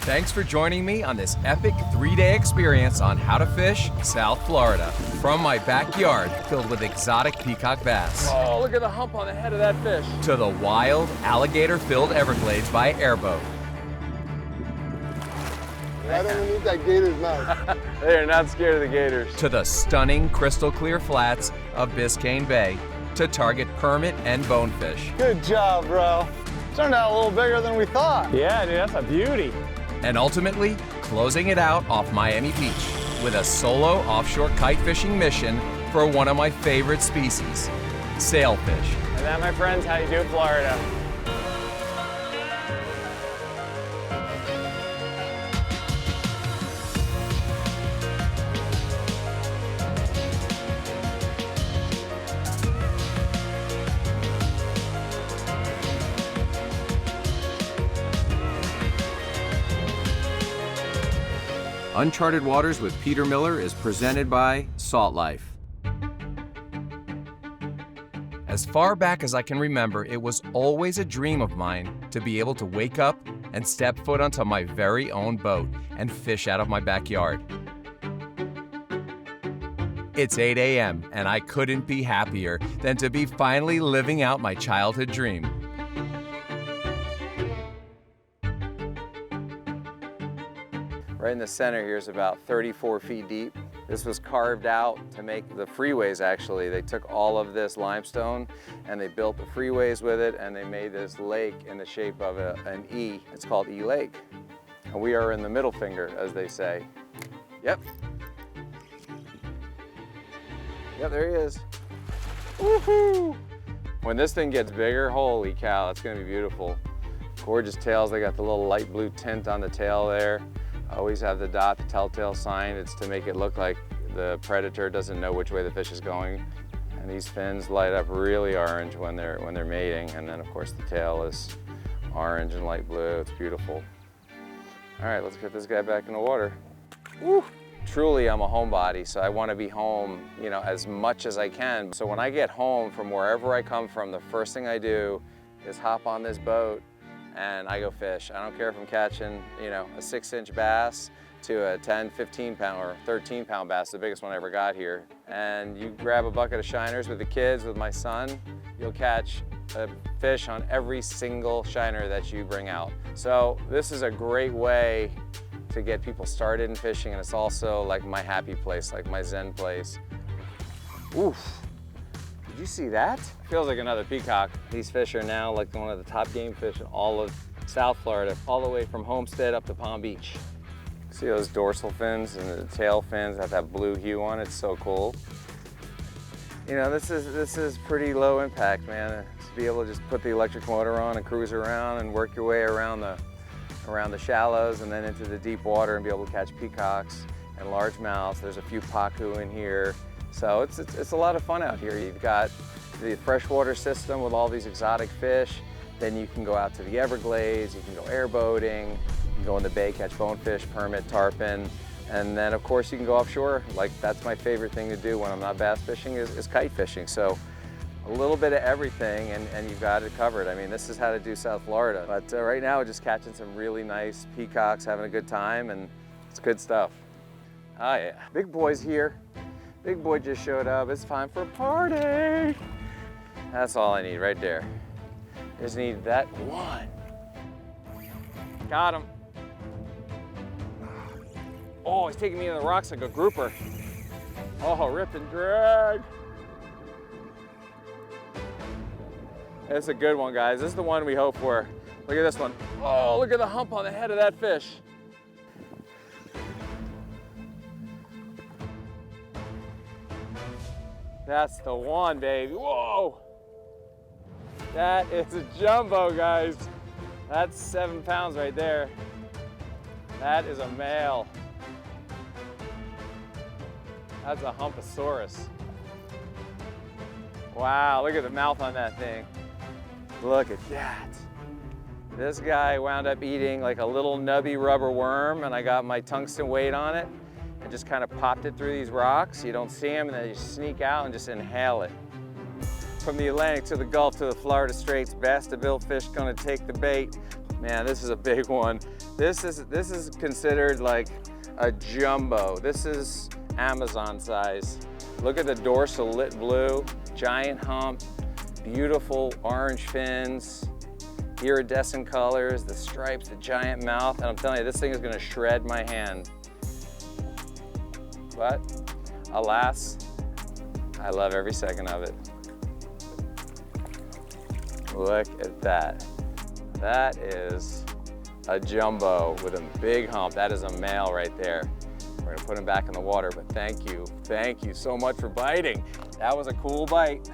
Thanks for joining me on this epic 3-day experience on how to fish South Florida. From my backyard filled with exotic peacock bass. Oh, look at the hump on the head of that fish. To the wild, alligator-filled Everglades by airboat. Right underneath that gator's mouth. They are not scared of the gators. To the stunning crystal clear flats of Biscayne Bay to target permit and bonefish. Good job, bro. Turned out a little bigger than we thought. Yeah, dude, that's a beauty. And ultimately, closing it out off Miami Beach with a solo offshore kite fishing mission for one of my favorite species, sailfish. And that, my friends, how you do Florida. Uncharted Waters with Peter Miller is presented by Salt Life. As far back as I can remember, it was always a dream of mine to be able to wake up and step foot onto my very own boat and fish out of my backyard. It's 8 a.m. and I couldn't be happier than to be finally living out my childhood dream. Right in the center here is about 34 feet deep. This was carved out to make the freeways, actually. They took all of this limestone and they built the freeways with it, and they made this lake in the shape of an E. It's called E Lake. And we are in the middle finger, as they say. Yep. Yep, there he is. Woohoo! When this thing gets bigger, holy cow, that's gonna be beautiful. Gorgeous tails. They got the little light blue tint on the tail there. Always have the dot, the telltale sign. It's to make it look like the predator doesn't know which way the fish is going. And these fins light up really orange when they're mating. And then of course the tail is orange and light blue. It's beautiful. All right, let's get this guy back in the water. Woo! Truly, I'm a homebody, so I want to be home, you know, as much as I can. So when I get home from wherever I come from, the first thing I do is hop on this boat and I go fish. I don't care if I'm catching, you know, a 6-inch bass to a 10, 15 pound or 13 pound bass, the biggest one I ever got here. And you grab a bucket of shiners with the kids, with my son, you'll catch a fish on every single shiner that you bring out. So this is a great way to get people started in fishing, and it's also like my happy place, like my zen place. Oof. Did you see that? Feels like another peacock. These fish are now like one of the top game fish in all of South Florida, all the way from Homestead up to Palm Beach. See those dorsal fins and the tail fins have that blue hue on it. It's so cool. You know, this is pretty low impact, man. To be able to just put the electric motor on and cruise around and work your way around the shallows and then into the deep water and be able to catch peacocks and largemouths. There's a few pacu in here. So it's a lot of fun out here. You've got the freshwater system with all these exotic fish. Then you can go out to the Everglades, you can go airboating, you can go in the bay, catch bonefish, permit, tarpon. And then of course you can go offshore. Like that's my favorite thing to do when I'm not bass fishing is kite fishing. So a little bit of everything and you've got it covered. I mean, this is how to do South Florida. But right now we're just catching some really nice peacocks, having a good time, and it's good stuff. Oh yeah, big boy's here. Big boy just showed up. It's time for a party. That's all I need right there. Just need that one. Got him. Oh, he's taking me in the rocks like a grouper. Oh, rip and drag. It's a good one, guys. This is the one we hope for. Look at this one. Oh, look at the hump on the head of that fish. That's the one, baby. Whoa! That is a jumbo, guys. That's 7 pounds right there. That is a male. That's a humposaurus. Wow, look at the mouth on that thing. Look at that. This guy wound up eating like a little nubby rubber worm, and I got my tungsten weight on it and just kind of popped it through these rocks. You don't see them, and then you sneak out and just inhale it. From the Atlantic to the Gulf to the Florida Straits, bass to billfish gonna take the bait. Man, this is a big one. This is considered like a jumbo. This is Amazon size. Look at the dorsal lit blue, giant hump, beautiful orange fins, iridescent colors, the stripes, the giant mouth, and I'm telling you, this thing is gonna shred my hand. But alas, I love every second of it. Look at that. That is a jumbo with a big hump. That is a male right there. We're gonna put him back in the water, but thank you so much for biting. That was a cool bite.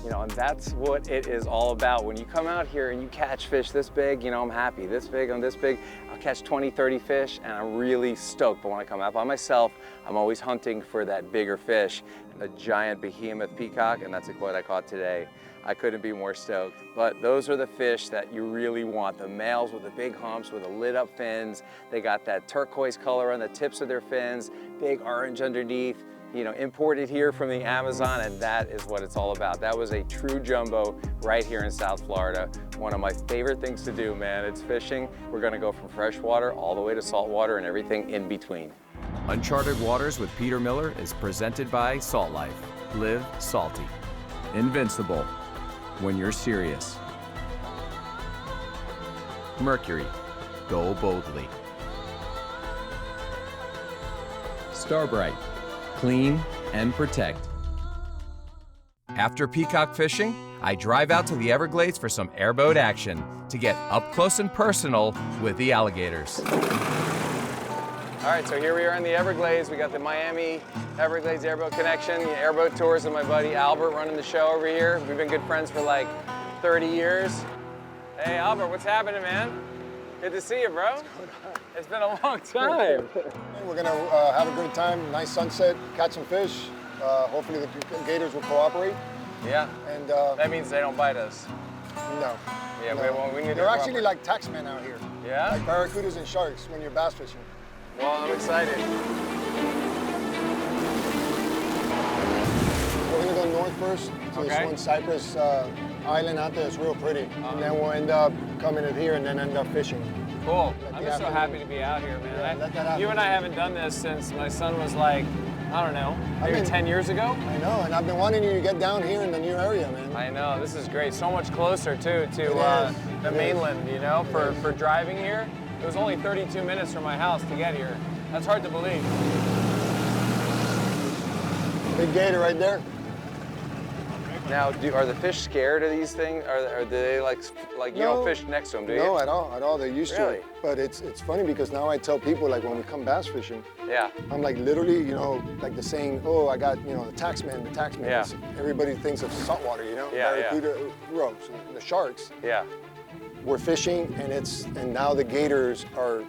You know, and that's what it is all about. When you come out here and you catch fish this big, you know, I'm happy. This big, I'm this big. I'll catch 20, 30 fish, and I'm really stoked. But when I come out by myself, I'm always hunting for that bigger fish. A giant behemoth peacock, and that's what I caught today. I couldn't be more stoked. But those are the fish that you really want. The males with the big humps, with the lit up fins. They got that turquoise color on the tips of their fins, big orange underneath. You know, imported here from the Amazon, and that is what it's all about. That was a true jumbo right here in South Florida. One of my favorite things to do, man. It's fishing. We're gonna go from freshwater all the way to saltwater and everything in between. Uncharted Waters with Peter Miller is presented by Salt Life. Live salty. Invincible. When you're serious. Mercury. Go boldly. Starbright. Clean and protect. After peacock fishing, I drive out to the Everglades for some airboat action to get up close and personal with the alligators. All right, so here we are in the Everglades. We got the Miami Everglades Airboat Connection, the airboat tours with my buddy Albert running the show over here. We've been good friends for like 30 years. Hey Albert, what's happening, man? Good to see you, bro. It's been a long time. We're gonna have a great time, nice sunset, catch some fish. Hopefully the gators will cooperate. Yeah, and that means they don't bite us. No. Yeah, no. we need to They're actually like taxmen out here. Yeah? Like barracudas and sharks when you're bass fishing. Well, I'm excited. We're gonna go north first to this one Cypress island out there. It's real pretty. And then we'll end up coming in here and then end up fishing. Cool. I'm just so happy to be out here, man. Yeah, you and I haven't done this since my son was like, I don't know, maybe 10 years ago? I know, and I've been wanting you to get down here in the new area, man. I know, this is great. So much closer, too, to the mainland, you know, for driving here. It was only 32 minutes from my house to get here. That's hard to believe. Big gator right there. Now, are the fish scared of these things? Or do they like you don't fish next to them, do you? No, at all. They're used to Really? it. But it's funny because now I tell people, like when we come bass fishing, Yeah. I'm like literally, you know, like the saying, oh, I got, you know, the taxman. Yeah. Everybody thinks of saltwater, you know? Yeah, Barracuda, rows, the sharks. Yeah. We're fishing and now the gators are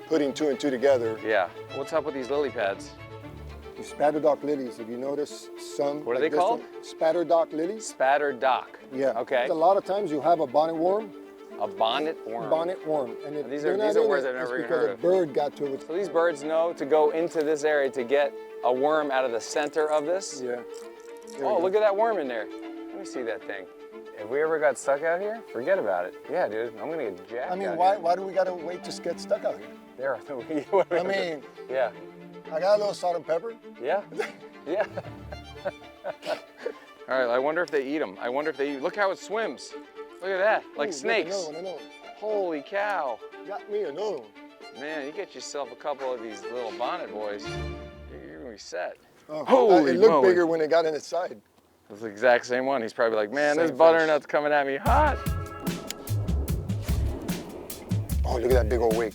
putting two and two together. Yeah. What's up with these lily pads? These spatterdock lilies, if you notice some. What are like they this called? one, spatterdock lilies. Spatter dock. Yeah. Okay. A lot of times you have a bonnet worm. A bonnet worm. Bonnet worm. And if These they're are not in words it, I've never it's even heard because a bird got to it. So these birds know to go into this area to get a worm out of the center of this? Yeah. Oh, look at that worm in there. Let me see that thing. If we ever got stuck out here, forget about it. Yeah, dude, I'm gonna get jacked. I mean, out why here. do we gotta wait to get stuck out here? There. I mean, yeah. I got a little salt and pepper. Yeah. Yeah. All right, I wonder if they eat them. Look how it swims. Look at that, like Ooh, snakes. Another one. Holy cow. Got me another one. Man, you get yourself a couple of these little bonnet boys, you're gonna be set. Oh, Holy it looked moly. bigger when it got in its side. It's the exact same one. He's probably like, man, this Same butternut's coming at me hot. Oh, look at that big old wake.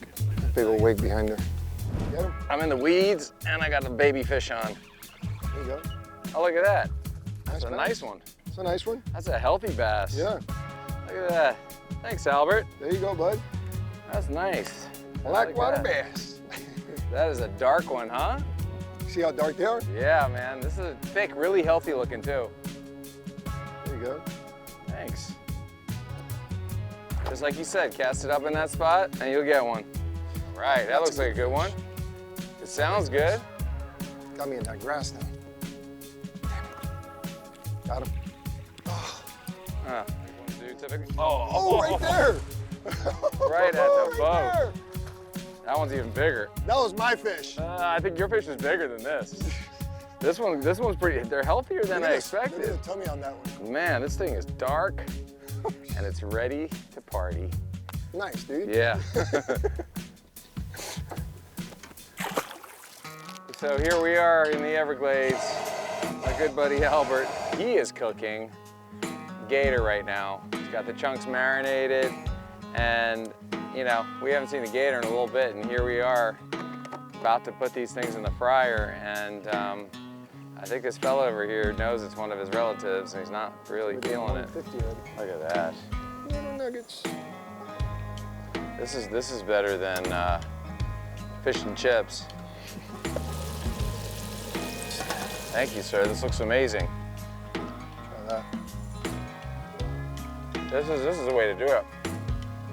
Big old wake behind there. Get him? I'm in the weeds and I got the baby fish on. There you go. Oh, look at that. That's Nice a bass. nice one. It's a nice one. That's a healthy bass. Yeah. Look at that. Thanks, Albert. There you go, bud. That's nice. Blackwater Look at that. bass. That is a dark one, huh? See how dark they are? Yeah, man. This is thick, really healthy looking too. There you go. Thanks. Just like you said, cast it up in that spot and you'll get one. Right, that looks like a good one. It sounds good. Got me in that grass now. Got him. Huh. Oh, right there. Right at the boat. That one's even bigger. That was my fish. I think your fish is bigger than this. This one's pretty, they're healthier than I expected. Look at the tummy on that one. Man, this thing is dark and it's ready to party. Nice, dude. Yeah. So here we are in the Everglades. My good buddy Albert, he is cooking gator right now. He's got the chunks marinated, and you know, we haven't seen the gator in a little bit, and here we are about to put these things in the fryer, and I think this fella over here knows it's one of his relatives, and he's not really feeling it. Look at that. Little nuggets. This is better than fish and chips. Thank you, sir. This looks amazing. Try that. This is the way to do it.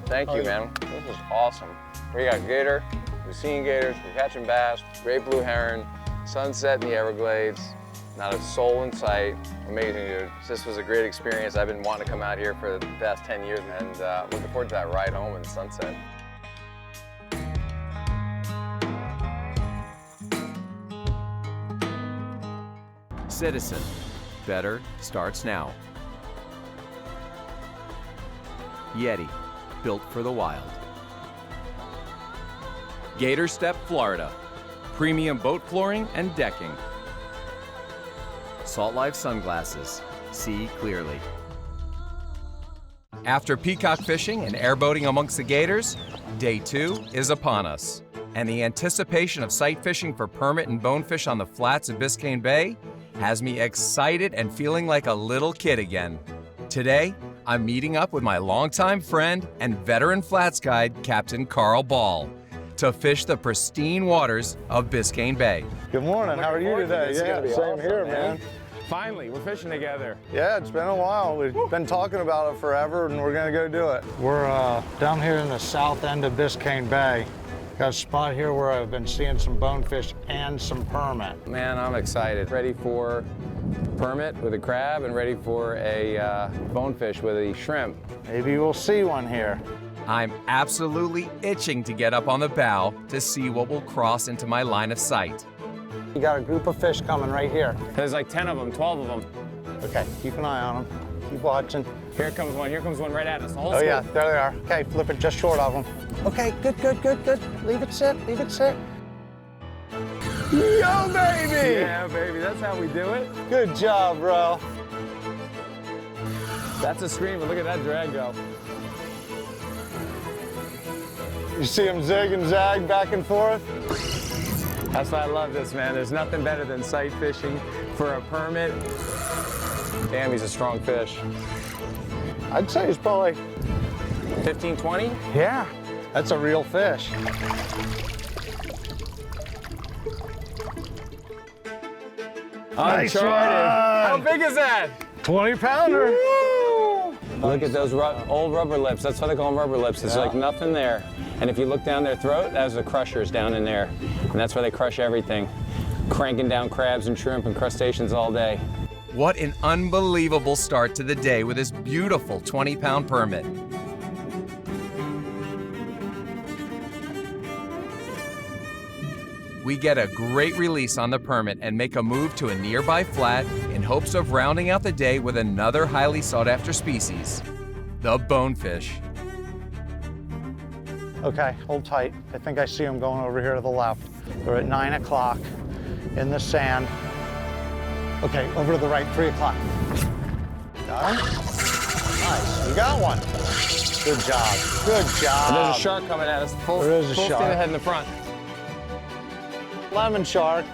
Thank you, man. This is awesome. We got gator, we've seen gators, we're catching bass, great blue heron, sunset in the Everglades, not a soul in sight. Amazing, dude. This was a great experience. I've been wanting to come out here for the past 10 years, and looking forward to that ride home in the sunset. Citizen, better starts now. Yeti, built for the wild. Gator Step, Florida, premium boat flooring and decking. Salt Life sunglasses, see clearly. After peacock fishing and airboating amongst the gators, day 2 is upon us. And the anticipation of sight fishing for permit and bonefish on the flats of Biscayne Bay has me excited and feeling like a little kid again. Today, I'm meeting up with my longtime friend and veteran flats guide, Capt Carl Ball, to fish the pristine waters of Biscayne Bay. Good morning. How are you today? Yeah, same awesome, here, man. Finally, we're fishing together. Yeah, it's been a while. We've been talking about it forever, and we're gonna go do it. We're down here in the south end of Biscayne Bay. Got a spot here where I've been seeing some bonefish and some permit. Man, I'm excited. Ready for permit with a crab and ready for a bonefish with a shrimp. Maybe we'll see one here. I'm absolutely itching to get up on the bow to see what will cross into my line of sight. You got a group of fish coming right here. There's like 10 of them, 12 of them. Okay, keep an eye on them. Keep watching. Here comes one right at us. The whole Oh school. yeah, there they are. Okay, flip it just short of them. Okay, good, good, good, good. Leave it sit, leave it sit. Yo, baby! Yeah, baby, that's how we do it. Good job, bro. That's a scream, but look at that drag go. You see him zig and zag back and forth? That's why I love this, man. There's nothing better than sight fishing for a permit. Damn, he's a strong fish. I'd say he's probably, 15, 20? yeah, that's a real fish. Nice Uncharted. one. How big is that? 20-pounder. Look at those old rubber lips. That's why they call them rubber lips. There's like nothing there. And if you look down their throat, that's the crushers down in there. And that's why they crush everything. Cranking down crabs and shrimp and crustaceans all day. What an unbelievable start to the day with this beautiful 20-pound permit. We get a great release on the permit and make a move to a nearby flat in hopes of rounding out the day with another highly sought-after species, the bonefish. Okay, hold tight. I think I see them going over here to the left. They're at 9 o'clock in the sand. Okay, over to the right, 3 o'clock. Got him? Nice, you got one. Good job, good job. And there's a shark coming at us. Full, There is a full shark. steam ahead in the front. Lemon shark.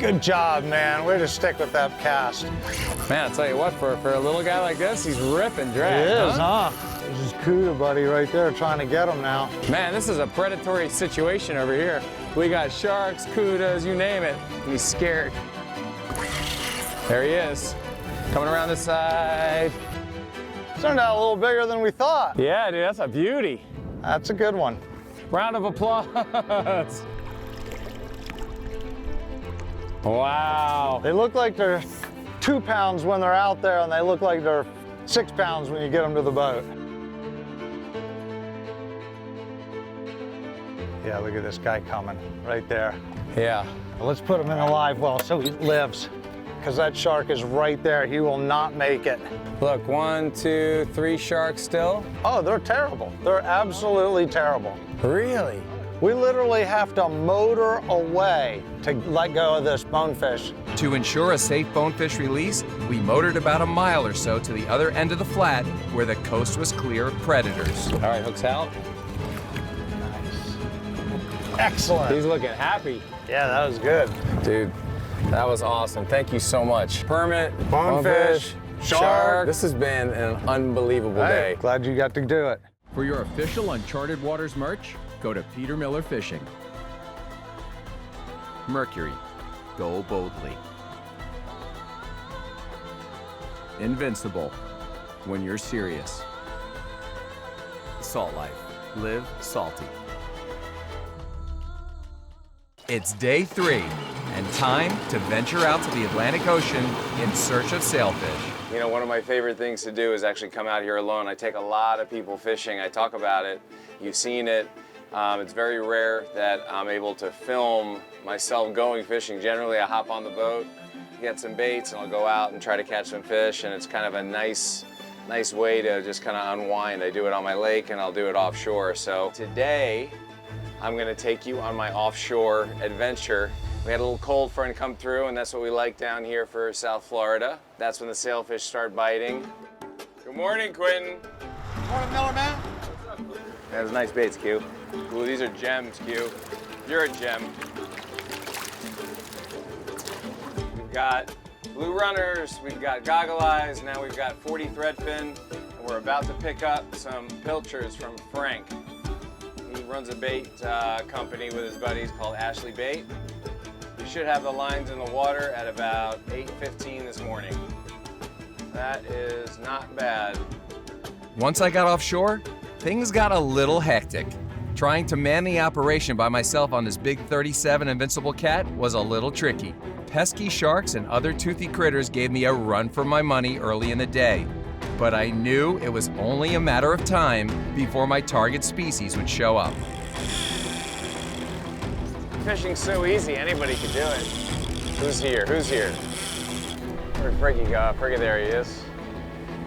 Good job, man. Way to stick with that cast. Man, I'll tell you what, for a little guy like this, he's ripping drag. It is, huh? This is Cuda, buddy, right there, trying to get him now. Man, this is a predatory situation over here. We got sharks, kudas, you name it. He's scared. There he is, coming around the side. Turned out a little bigger than we thought. Yeah, dude, that's a beauty. That's a good one. Round of applause. Wow. They look like they're 2 pounds when they're out there, and they look like they're 6 pounds when you get them to the boat. Yeah, look at this guy coming right there. Yeah. Let's put him in a live well so he lives, because that shark is right there. He will not make it. Look, 1, 2, 3 sharks still. Oh, they're terrible. They're absolutely terrible. Really? We literally have to motor away to let go of this bonefish. To ensure a safe bonefish release, we motored about a mile or so to the other end of the flat where the coast was clear of predators. All right, hooks out. Excellent. He's looking happy. Yeah, that was good. Dude, that was awesome. Thank you so much. Permit, Bonefish, shark. This has been an unbelievable day. Glad you got to do it. For your official Uncharted Waters merch, go to Peter Miller Fishing. Mercury, go boldly. Invincible, when you're serious. Salt Life, live salty. It's day 3, and time to venture out to the Atlantic Ocean in search of sailfish. You know, one of my favorite things to do is actually come out here alone. I take a lot of people fishing. I talk about it. You've seen it. It's very rare that I'm able to film myself going fishing. Generally, I hop on the boat, get some baits, and I'll go out and try to catch some fish, and it's kind of a nice way to just kind of unwind. I do it on my lake, and I'll do it offshore. So today, I'm gonna take you on my offshore adventure. We had a little cold front come through, and that's what we like down here for South Florida. That's when the sailfish start biting. Good morning, Quentin. Morning, Miller, man. That was nice baits, Q. Ooh, these are gems, Q. You're a gem. We've got blue runners, we've got goggle eyes, now we've got 40 threadfin, and we're about to pick up some pilchers from Frank. He runs a bait company with his buddies called Ashley Bait. We should have the lines in the water at about 8:15 this morning. That is not bad. Once I got offshore, things got a little hectic. Trying to man the operation by myself on this big 37 Invincible cat was a little tricky. Pesky sharks and other toothy critters gave me a run for my money early in the day. But I knew it was only a matter of time before my target species would show up. Fishing's so easy, anybody can do it. Who's here? Who's here? Where'd Friggy go? Friggy, there he is.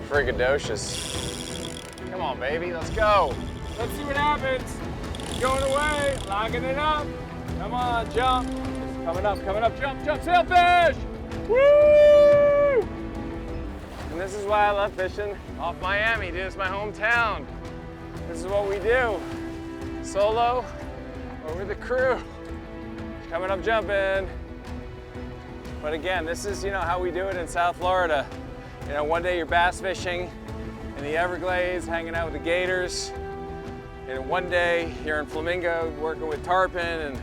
Frigadocious. Come on, baby, let's go. Let's see what happens. Going away, locking it up. Come on, jump. Coming up, jump, sailfish! Woo! And this is why I love fishing off Miami, dude. It's my hometown. This is what we do. Solo or with the crew. Coming up, jumping. But again, this is, how we do it in South Florida. One day you're bass fishing in the Everglades, hanging out with the gators. And one day you're in Flamingo working with tarpon and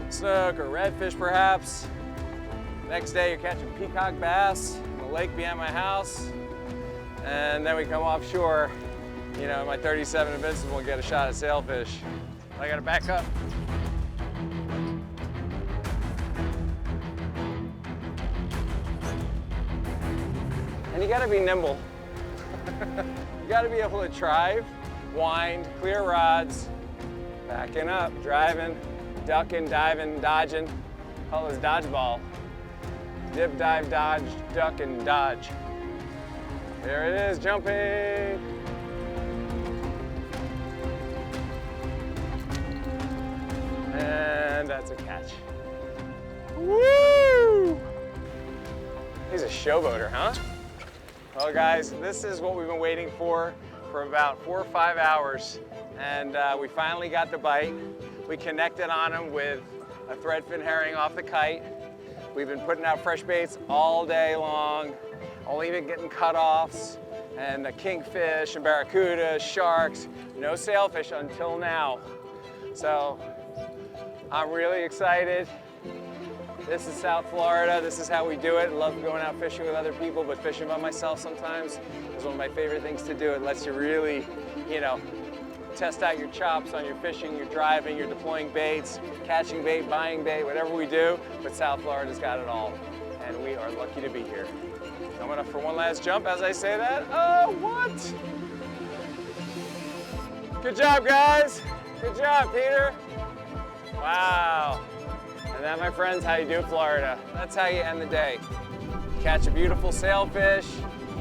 snook or redfish perhaps. Next day you're catching peacock bass in the lake behind my house. And then we come offshore, my 37 Invincible and get a shot at sailfish. I gotta back up. And you gotta be nimble. You gotta be able to drive, wind, clear rods, backing up, driving, ducking, diving, dodging. Call this dodgeball. Dip, dive, dodge, duck, and dodge. There it is, jumping. And that's a catch. Woo! He's a showboater, huh? Well, guys, this is what we've been waiting for about 4 or 5 hours, and we finally got the bite. We connected on him with a threadfin herring off the kite. We've been putting out fresh baits all day long, only been getting cutoffs, and the kingfish and barracuda, sharks, no sailfish until now. So I'm really excited. This is South Florida. This is how we do it. I love going out fishing with other people, but fishing by myself sometimes is one of my favorite things to do. It lets you really, test out your chops on your fishing, your driving, your deploying baits, catching bait, buying bait, whatever we do. But South Florida's got it all, and we are lucky to be here. Coming up for one last jump as I say that. Oh, what? Good job, guys. Good job, Peter. Wow. And that, my friends, how you do Florida. That's how you end the day. Catch a beautiful sailfish,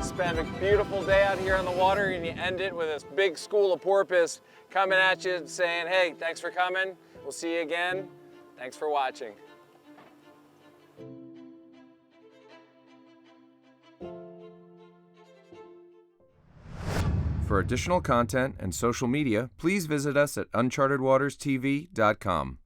spend a beautiful day out here on the water, and you end it with this big school of porpoise coming at you saying, hey, thanks for coming. We'll see you again. Thanks for watching. For additional content and social media, please visit us at unchartedwaterstv.com.